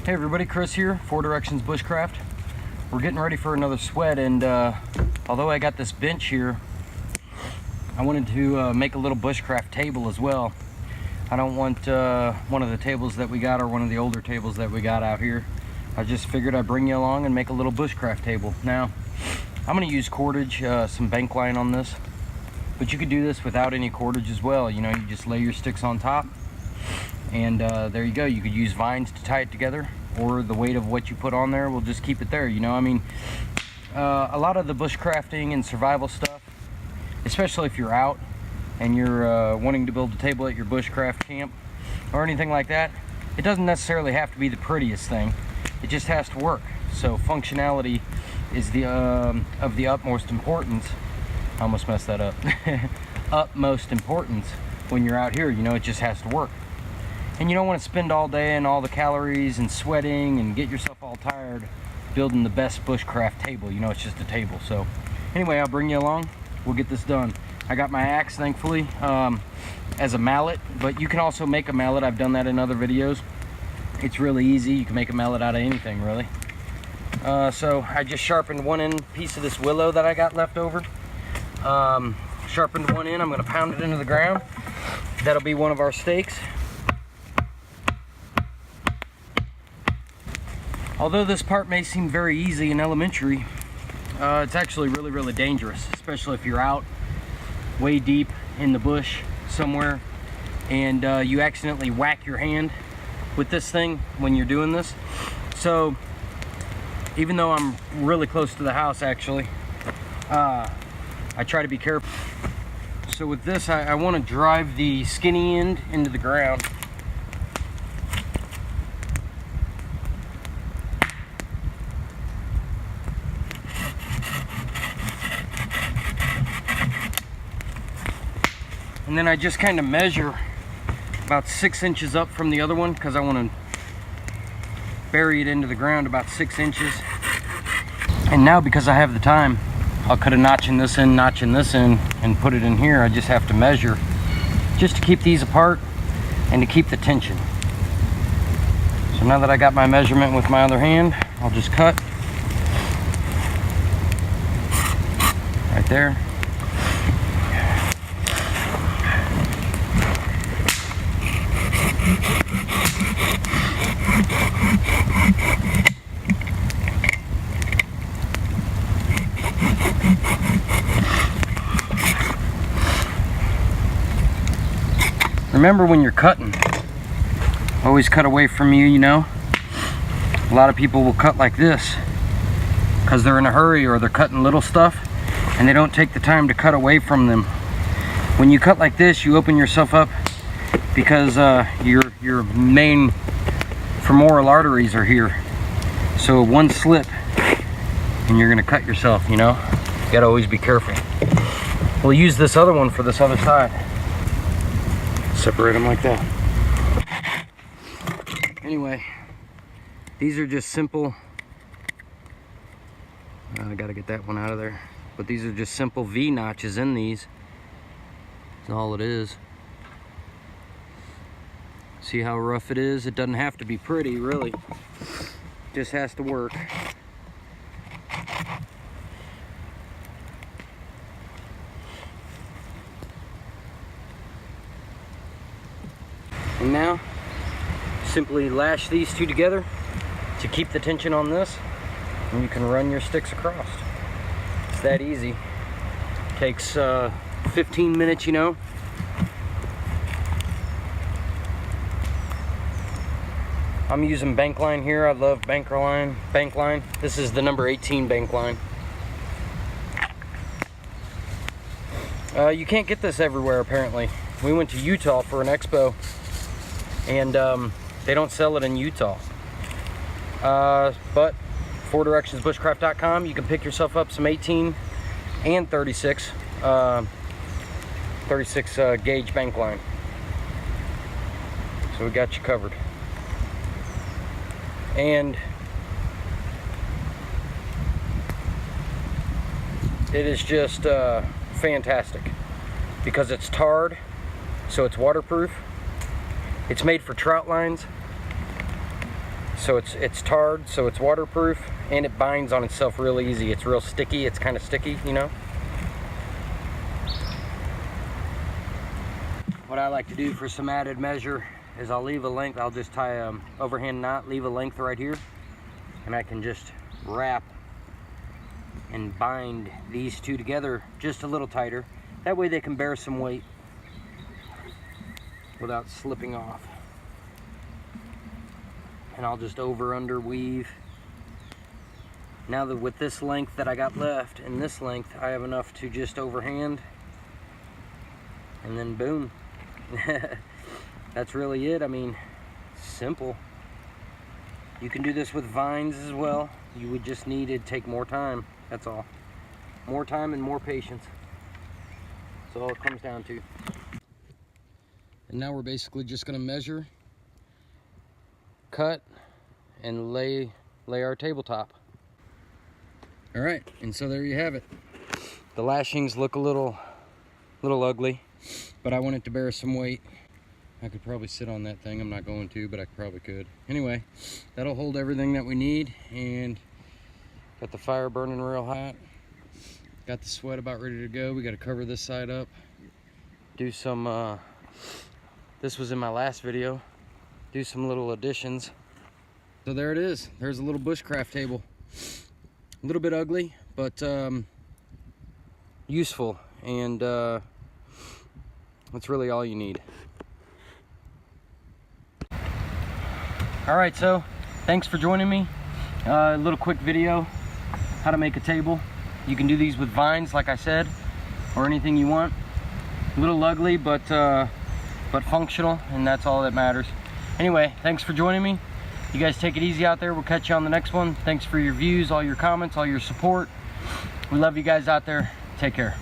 Hey everybody, Chris here, 4 Directions Bushcraft. We're getting ready for another sweat, and although I got this bench here, I wanted to make a little bushcraft table as well. I don't want one of the tables that we got or one of the older tables that we got out here. I just figured I'd bring you along and make a little bushcraft table. Now, I'm going to use cordage, some bank line on this, but you could do this without any cordage as well. You know, you just lay your sticks on top, and there you go. You could use vines to tie it together, or the weight of what you put on there will just keep it there. You know, I mean, a lot of the bushcrafting and survival stuff, especially if you're out and you're wanting to build a table at your bushcraft camp or anything like that, it doesn't necessarily have to be the prettiest thing. It just has to work. So functionality is the of the utmost importance. I almost messed that up. Utmost importance when you're out here. You know, it just has to work. And you don't want to spend all day and all the calories and sweating and get yourself all tired building the best bushcraft table. You know, it's just a table. So anyway, I'll bring you along. We'll get this done. I got my axe, thankfully, as a mallet, but you can also make a mallet. I've done that in other videos. It's really easy. You can make a mallet out of anything, really. So I just sharpened one end piece of this willow that I got left over. Sharpened one end. I'm going to pound it into the ground. That'll be one of our stakes. Although this part may seem very easy and elementary, it's actually really, really dangerous, especially if you're out way deep in the bush somewhere and you accidentally whack your hand with this thing when you're doing this. So even though I'm really close to the house, actually, I try to be careful. So with this, I want to drive the skinny end into the ground. And then I just kind of measure about 6 inches up from the other one, because I want to bury it into the ground about 6 inches. And now, because I have the time, I'll cut a notch in this end, and put it in here. I just have to measure just to keep these apart and to keep the tension. So now that I got my measurement with my other hand, I'll just cut right there. Remember, when you're cutting, always cut away from you, you know. A lot of people will cut like this because they're in a hurry, or they're cutting little stuff and they don't take the time to cut away from them. When you cut like this, you open yourself up, because your main femoral arteries are here. So one slip and you're gonna cut yourself, you know. You gotta always be careful. We'll use this other one for this other side. Separate them like that. Anyway, these are just simple, I gotta get that one out of there, but these are just simple V notches in these. That's all it is. See how rough it is? It doesn't have to be pretty, really. It just has to work. And now, simply lash these two together to keep the tension on this, and you can run your sticks across. It's that easy. Takes 15 minutes, you know. I'm using bank line here. I love bank line. This is the number 18 bank line. You can't get this everywhere, apparently. We went to Utah for an expo, and they don't sell it in Utah. But 4directionsbushcraft.com, you can pick yourself up some 18 and 36 gauge bank line. So we got you covered. And it is just fantastic because it's tarred, so it's waterproof. It's made for trout lines, So it's tarred, so it's waterproof, and it binds on itself real easy. It's real sticky. It's kind of sticky, you know. What I like to do for some added measure is I'll leave a length. I'll just tie a overhand knot, leave a length right here, and I can just wrap and bind these two together just a little tighter. That way they can bear some weight without slipping off. And I'll just over-under weave. Now that with this length that I got left and this length, I have enough to just overhand, and then boom. That's really it. I mean, simple. You can do this with vines as well. You would just need to take more time. That's all. More time and more patience. That's all it comes down to. And now we're basically just going to measure, cut, and lay our tabletop. All right, and so there you have it. The lashings look a little ugly, but I want it to bear some weight. I could probably sit on that thing. I'm not going to, but I probably could. Anyway, that'll hold everything that we need, and got the fire burning real hot. Got the sweat about ready to go. We got to cover this side up. Do some, this was in my last video. Do some little additions. So there it is. There's a little bushcraft table. A little bit ugly, but useful, and that's really all you need. All right, so thanks for joining me. A little quick video, how to make a table. You can do these with vines, like I said, or anything you want. A little ugly, but functional, and that's all that matters. Anyway, thanks for joining me. You guys take it easy out there. We'll catch you on the next one. Thanks for your views, all your comments, all your support. We love you guys out there. Take care.